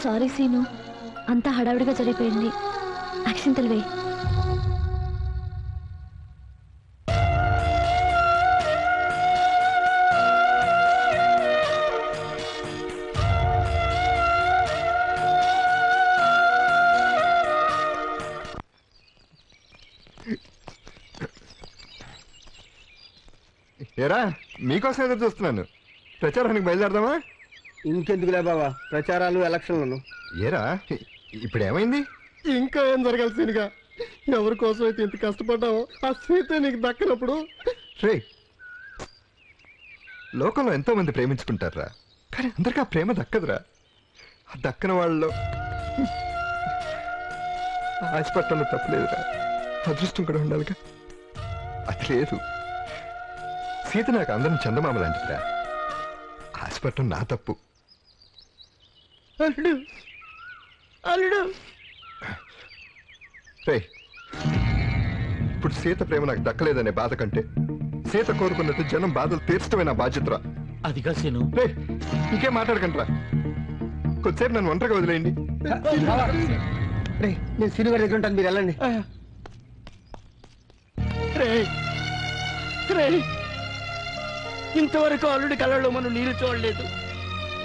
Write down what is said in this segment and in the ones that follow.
Sorry scene, అంతా హడావిడిగా జరిగిపోయింది. అక్షింతలు వేయి. ఏరా మీకోసం ఎదురు చూస్తున్నాను. ప్రచారానికి బయలుదేరదామా? ఇంకెందుకులే బాబా ప్రచారాలు ఎలక్షన్లను. ఏరా ఇప్పుడు ఏమైంది? ఇంకా ఏం జరగాల్సిందిగా ఎవరి కోసం అయితే ఇంత కష్టపడ్డావో ఆ సీత నీకు దక్కనప్పుడు. రే, లోకంలో ఎంతో మంది ప్రేమించుకుంటారా, కానీ అందరికీ ఆ ప్రేమ దక్కదురా. ఆ దక్కన వాళ్ళలో ఆశపట్టంలో తప్పలేదురా, అదృష్టం కూడా ఉండాలిగా. అది లేదు. సీత నాకు అందరం చందమామ లాంటిదిరా. ఆశపట్టం నా తప్పు. అల్లుడు అల్లుడు రే, ఇప్పుడు సీత ప్రేమ నాకు దక్కలేదనే బాధ కంటే సీత కోరుకున్నట్టు జనం బాధలు తీర్చడమే నా బాధ్యతరా. అదిగా సీను. రే, ఇంకేం మాట్లాడకండిరా. కొద్దిసేపు నన్ను ఒంటరిగా వదిలేయండి. నేను సినిమా దగ్గర ఉంటాను, మీరు వెళ్ళండి. ఇంతవరకు అల్లుడి కళ్ళలో మనం నీరు చూడలేదు.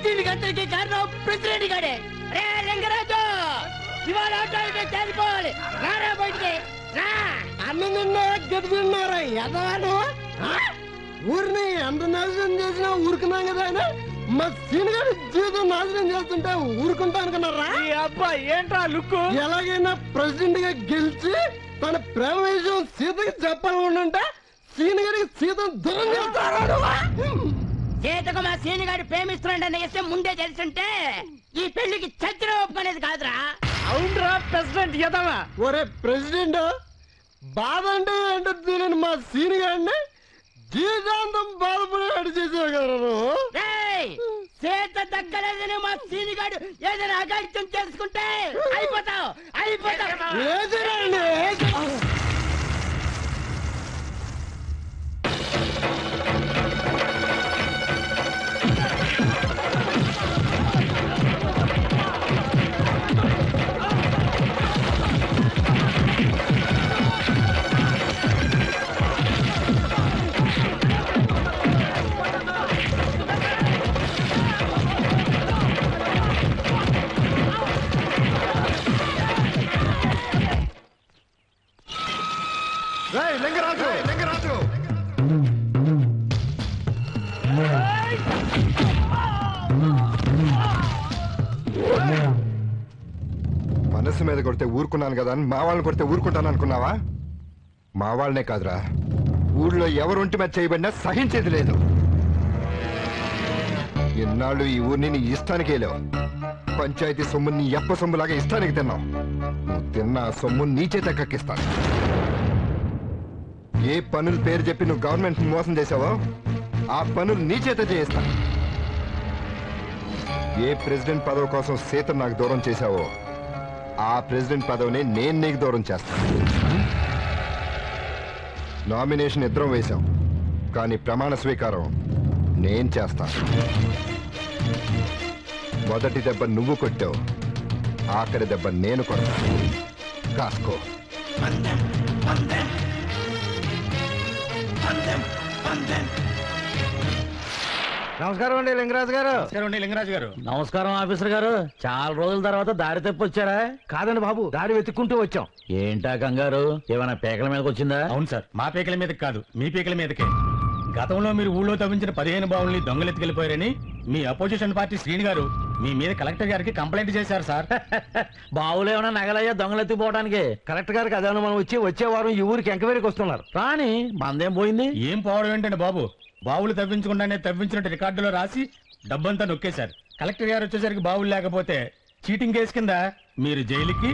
దీనికంతకి కారణం ప్రెసిడెంట్ గాడే. రే లింగరాజు, ఇవాళ చేరిపోవాలి. రారా బయటికి రా. అన్నం తిన్నా గది తిన్నారా ఎదవాడు? ఊరిని ఎంత నాశనం చేసినా ఊరుకున్నాం కదా ఆయన. మా సీనిగారి జీవితం నాశనం చేస్తుంటే ఊరుకుంటానుకున్నారా? అబ్బాయి ఏంట్రా లుక్కు? ఎలాగైనా ప్రెసిడెంట్ గా గెలిచి తన ప్రేమ విషయం సీతకి చెప్పాలనుకుంటే సీనిగారికి సీత దూరం చేస్తాడు. సీతకు మా సీనిగాడు ప్రేమిస్తున్నాడన్న విషయం ముందే తెలుసుంటే ఈ పెళ్లికి చచ్చిన ఒప్పుకునేది కాదురా. అవునరా ప్రెసిడెంట్ ఎదవా. ఒరే ప్రెసిడెంట్, బాధ అంటే ఏంటో తెలియని మా సీనిగాడిని జీవితాంతం బాధపడేవాడు చేసావు కదా నువ్వు. సీత దక్కలేదని మా సీనిగాడు ఏదైనా అగాడిత్యం చేసుకుంటే అయిపోతావు. లేదురండి. లింగరాజు, లింగరాజు, మనసు మీద కొడితే ఊరుకున్నాను కదా అని మా వాళ్ళని కొడితే ఊరుకుంటాను అనుకున్నావా? మా వాళ్ళనే కాదురా, ఊళ్ళో ఎవరు ఒంటి మీద చేయబడినా సహించేది లేదు. ఎన్నాళ్ళు ఈ ఊరిని నీ ఇష్టానికి వెళ్ళావు. పంచాయతీ సొమ్ము నీ ఎప్ప సొమ్ములాగా ఇష్టానికి తిన్నావు. నువ్వు తిన్న ఆ సొమ్ము నీ చేత కక్కిస్తాను. ఏ పనుల పేరు చెప్పి నువ్వు గవర్నమెంట్ మోసం చేసావో ఆ పనులు నీ చేత చేయిస్తాను. ఏ ప్రెసిడెంట్ పదవి కోసం సీత నాకు దూరం చేశావో ఆ ప్రెసిడెంట్ పదవిని నేను నీకు దూరం చేస్తాను. నామినేషన్ ఇద్దరం వేశాం, కానీ ప్రమాణ స్వీకారం నేను చేస్తాను. మొదటి దెబ్బ నువ్వు కొట్టావు, ఆఖరి దెబ్బ నేను కొడతాను. కాసుకో. నమస్కారం అండి లింగరాజు గారు. లింగరాజు గారు. నమస్కారం ఆఫీసర్ గారు. చాలా రోజుల తర్వాత దారి తప్పి వచ్చారా? కాదండి బాబు, దారి వెతుక్కుంటూ వచ్చాం. ఏంటా కంగారు? ఏమైనా పేకల మీదకి వచ్చిందా? అవును సార్, మా పీకల మీదకి కాదు, మీ పీకల మీదకే. గతంలో మీరు ఊళ్ళో తవ్వించిన 15 బావుల్ని దొంగలెత్తుకెళ్లిపోయారని మీ అపోజిషన్ పార్టీ శ్రీని గారు మీ మీద కలెక్టర్ గారికి కంప్లైంట్ చేశారు సార్. బావులు ఏమైనా నగలయ్యా దొంగలెత్తిపోవడానికి? కలెక్టర్ గారికి అదేమన్నా మనం వచ్చే వారం ఈ ఊరికి ఎంక్వైరీకి వస్తున్నారు. కానీ మందేం పోయింది? ఏం పోవడం ఏంటండి బాబు, బావులు తవ్వించకుండానే తవ్వించినట్టు రికార్డులో రాసి డబ్బంతా నొక్కేశారు. కలెక్టర్ గారు వచ్చేసరికి బావులు లేకపోతే చీటింగ్ కేసు కింద మీరు జైలుకి,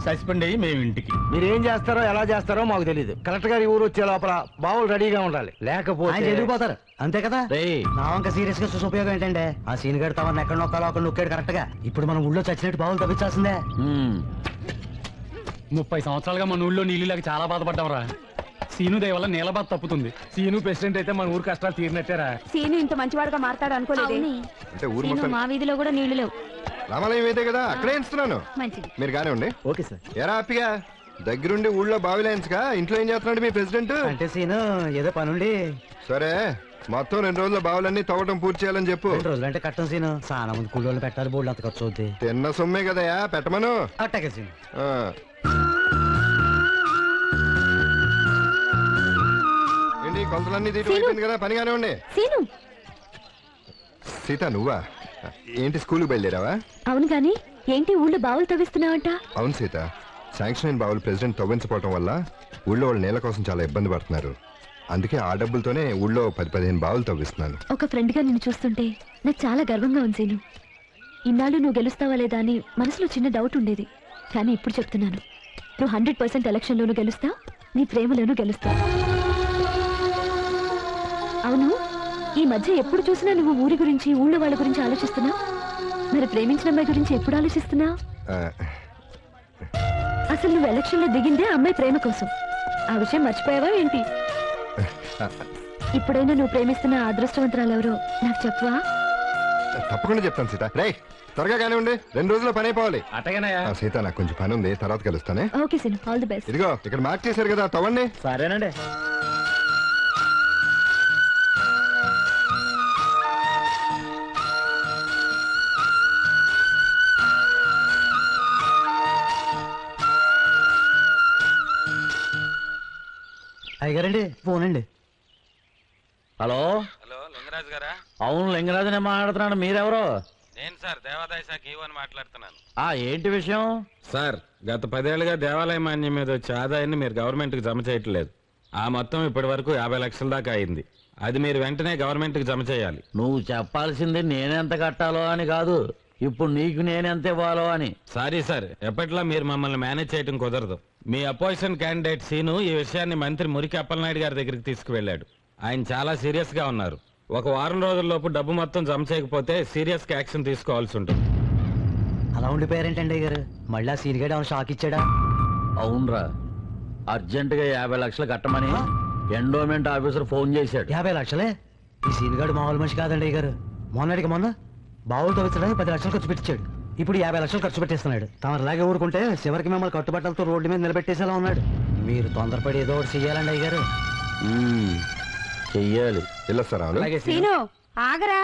సస్పెండ్ అయ్యి మేము ఇంటికి. మీరేం చేస్తారో ఎలా చేస్తారో మాకు తెలియదు. కలెక్టర్ గారి ఊరు వచ్చే లోపల బావులు రెడీగా ఉండాలి, లేకపోతే వెళ్ళిపోతారు. అంతే కదా? రేయ్, నా వంక సీరియస్ గా చూసి ఉపయోగం ఏంటంటే ఆ సీన్ గడి తమను ఎక్కడ నొక్కాలో అక్కడ నొక్కాడు కరెక్ట్ గా. ఇప్పుడు మనం ఊళ్ళో చచ్చినట్టు బావులు తప్పించాల్సిందే. 30 సంవత్సరాలుగా మన ఊళ్ళో నీళ్ళు లేక చాలా బాధపడ్డాంరా. సీను దయ వల్ల నీళ్ళ బాధ తప్పుతుంది. సీను ప్రెసిడెంట్ అయితే మన ఊరు కష్టాలు తీరినట్టారా? సీను ఇంత మంచివాడుగా మారతాడు అనుకోలేదు. అంటే ఊరు సీను, మొత్తం మా వీధిలో కూడా నీళ్లు లేవు. రామాలయం అయితే కదా అక్కడే ఇస్తున్నాను. మంచిది. మీరు గానే ఉండి. Okay sir. ఎరా హ్యాపీగా దగ్గరుండి ఊళ్ళో బావిలేన్స్గా ఇంట్లో ఏం చేస్తున్నాడు మీ ప్రెసిడెంట్? అంటే సీను ఏదో పనుండి సరే మొత్తం 2 రోజుల్లో బావులన్నీ తవ్వడం పూర్తి చేయాలని చెప్పు. 2 రోజులు అంటే కట్టం సీను. చాలా మంది కూలోళ్ళు పెట్టాలి, బోర్డు అంత ఖర్చు అవుద్ది. తిన్న సొమ్మే కదయా పెట్టమను. అట్టాగే సీను. ఆ. ఏంటి కొలతలన్నీ తీయటం అయిపోయింది కదా, పనిగానే ఉండి. సీను. సీత నువ్వా? ఏంటి స్కూల్కి బయలుదేరావా? అవును గాని ఏంటి ఊళ్ళో బావులు తవ్విస్తున్నావంట? అవును సీత, శాంక్షన్ అయిన బావులు ప్రెసిడెంట్ తవ్వించకపోవటం వల్ల ఊళ్ళో వాళ్ళు నీళ్ళ కోసం చాలా ఇబ్బంది పడుతున్నారు. అందుకే ఆ డబ్బులతోనే ఊళ్ళో 10-15 బావులు తవ్విస్తున్నాను. ఒక ఫ్రెండ్ గా నిన్ను చూస్తుంటే నాకు చాలా గర్వంగా ఉంది సీను. ఇన్నాళ్ళు నువ్వు గెలుస్తావా లేదా అని మనసులో చిన్న డౌట్ ఉండేది. కానీ ఇప్పుడు చెప్తున్నాను, నువ్వు 100% ఎలక్షన్లోనూ గెలుస్తావు, నీ ప్రేమలోనూ గెలుస్తావు. అవును, ఈ మధ్య ఎప్పుడు చూసినా నువ్వు ఊరి గురించి ఊళ్ళో వాళ్ళ గురించి ఆలోచిస్తున్నావు. మరి ప్రేమించిన అమ్మాయి గురించి ఎప్పుడు ఆలోచిస్తున్నావు? ఆ, అసలు నువ్వు ఎలక్షన్ లో దిగిందే అమ్మాయి ప్రేమ కోసం. ఆ విషయం మర్చిపోయావా ఏంటి? ఇప్పుడైనా నువ్వు ప్రేమిస్తున్న ఆ అదృష్టవంతురాలు ఎవరో నాకు చెప్పవా? తప్పకుండా చెప్తాను సీత. రే త్వరగా కానీ ఉండి, 2 రోజుల్లో పని అయిపోవాలి. అట్టగానయ్యా. సీత నాకు కొంచెం పని ఉంది, తర్వాత కలుస్తానే. Okay Seenu, all the best. ఇదిగో ఇక్కడ మార్క్ చేశారు కదా, తవ్వండి. సరేనండి. అయ్యగారండి ఫోన్ అండి. హలో హలో లింగరాజు గారా? అవును లింగరాజు నేను మాట్లాడుతున్నాను. మీరెవరు? నేను సార్ దేవాదాయ శాఖ ఈవోని మాట్లాడుతున్నాను. ఏంటి విషయం? సార్ గత 10 ఏళ్లుగా దేవాలయ మాన్యం మీద వచ్చే ఆదాయాన్ని మీరు గవర్నమెంట్ కి జమ చేయట్లేదు. ఆ మొత్తం ఇప్పటి వరకు 50 లక్షల దాకా అయింది. అది మీరు వెంటనే గవర్నమెంట్ కి జమ చేయాలి. నువ్వు చెప్పాల్సింది నేనెంత కట్టాలో అని కాదు, ఇప్పుడు నీకు నేనెంత ఇవ్వాలో అని. సారీ సార్, ఎప్పట్లా మీరు మమ్మల్ని మేనేజ్ చేయడం కుదరదు. మీ అపోజిషన్ క్యాండిడేట్ సీను ఈ విషయాన్ని మంత్రి మురికి అప్పలనాయుడు గారి దగ్గరికి తీసుకువెళ్ళాడు. ఆయన చాలా సీరియస్ గా ఉన్నారు. 1 వారం రోజుల్లోపు డబ్బు మొత్తం జమ చేయకపోతే సీరియస్ గా యాక్షన్ తీసుకోవాల్సి ఉంటుంది. అలా ఉండిపోయారేంటండి అయ్యగారు? మళ్ళీ సీన్ గడ షాక్ ఇచ్చాడా? అవునరా, అర్జెంటుగా 50 లక్షలు కట్టమని ఎండోమెంట్ ఆఫీసర్ ఫోన్ చేశాడు. 50 లక్షలే? ఈ సీన్ గడు మామూలు మనిషి కాదండి అయ్యగారు. మొన్న బావులు తవ్వించడానికి 10 లక్షలు ఖర్చు పెట్టించాడు. ఇప్పుడు 50 లక్షలు ఖర్చు పెట్టేస్తున్నాడు. తమరిలాగే ఊరుకుంటే చివరికి మిమ్మల్ని కట్టుబట్టలతో రోడ్డు మీద నిలబెట్టేసేలా ఉన్నాడు. మీరు తొందరపడి ఏదో ఒకటి చెయ్యాలండి అయ్యగారు. చెయ్యాలి. వెళ్ళొస్తారా? సీను ఆగరా,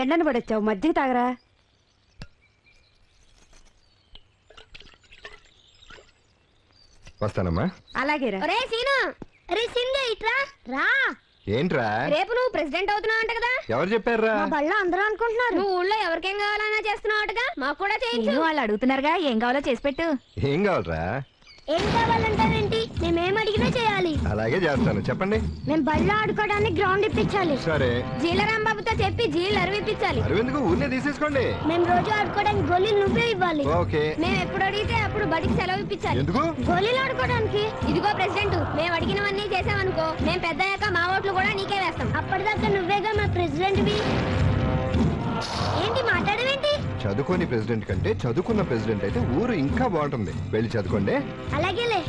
ఎండను పడొచ్చావు, మజ్జిగ తాగరా. వస్తానమ్మా. అలాగేరా. ఒరే సీను, అరే సింధు ఇట్రా రా. ఏంట్రా? రేపు నువ్వు ప్రెసిడెంట్ అవుతున్నావు అంట కదా? ఎవరు చెప్పారా? మా బళ్ళ అందరూ అనుకుంటున్నారు. నువ్వు ఊళ్ళో ఎవరికేం కావాలన్నా చేస్తున్నావు అంటగా, మాకు కూడా చేయించు. వాళ్ళు అడుగుతున్నారుగా, ఏం కావాలో చేసి పెట్టు. ఏం కావాలరా? ఏం కావాలంటారేంటి? మేమేం అడిగినా చేయాలి. అలాగే చేస్తాను, చెప్పండి. మేము బళ్ళ ఆడుకోవడానికి గ్రౌండ్ ఇప్పించాలి. సరే. జీలరాంబాబుతో చెప్పి జీలు అరవిప్పించాలి. అరవిందుకు ఊరినే తీసేసుకోండి. మేము రోజు ఆడుకోవడానికి గోళీలు నువ్వే ఇవ్వాలి. ఓకే. మేము ఎప్పుడు అడిగితే అప్పుడు బడికి సెలవు ఇప్పించాలి. ఎందుకు? గోళీలు ఆడుకోవడానికి. ఇదిగో ప్రెసిడెంట్, మేము అడిగినవన్నీ చేసామనుకో, మేము పెద్దయ్యాక మా ఓట్లు కూడా నీకే వేస్తాం. అప్పటిదాకా నువ్వేగా మా ప్రెసిడెంట్. ఏంటి మాట్లాడవేంటి? చదువుకోని ప్రెసిడెంట్ కంటే చదువుకున్న ప్రెసిడెంట్ అయితే ఊరు ఇంకా బాగుంటుంది. వెళ్ళి చదువుకోండి. అలాగేలే.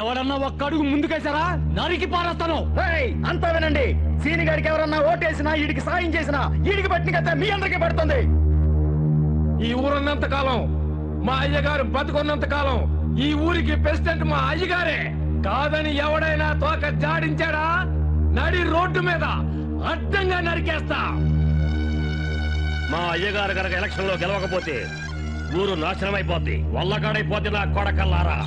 ఎవరన్నా ఒక్క అడుగు ముందుకేసారా నరికి పారేస్తాను. అంతా వినండి, సీని గారికి ఎవరన్నా ఓటేసినా వీడికి సాయం చేసినా వీడికి పట్టిన కథ మీ అందరికీ పడుతుంది. ఈ ఊరున్నంత కాలం, మా అయ్యగారు బతుకున్నంత కాలం ఈ ఊరికి ప్రెసిడెంట్ మా అయ్యగారే. కాదని ఎవడైనా తోక జాడించాడా నడి రోడ్డు మీద అడ్డంగా నరికేస్తా. మా అయ్యగారు కనుక ఎలక్షన్ లో గెలవకపోతే ఊరు నాశనం అయిపోద్ది, వల్లకాడైపోద్ది నా కొడకల్లారా.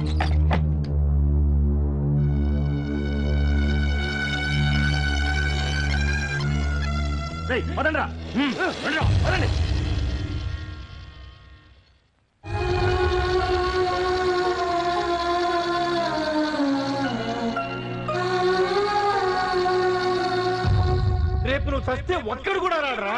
పదండ్రా, పదండి. రేపు నువ్వు చస్తే ఒక్కడు కూడా రాడరా.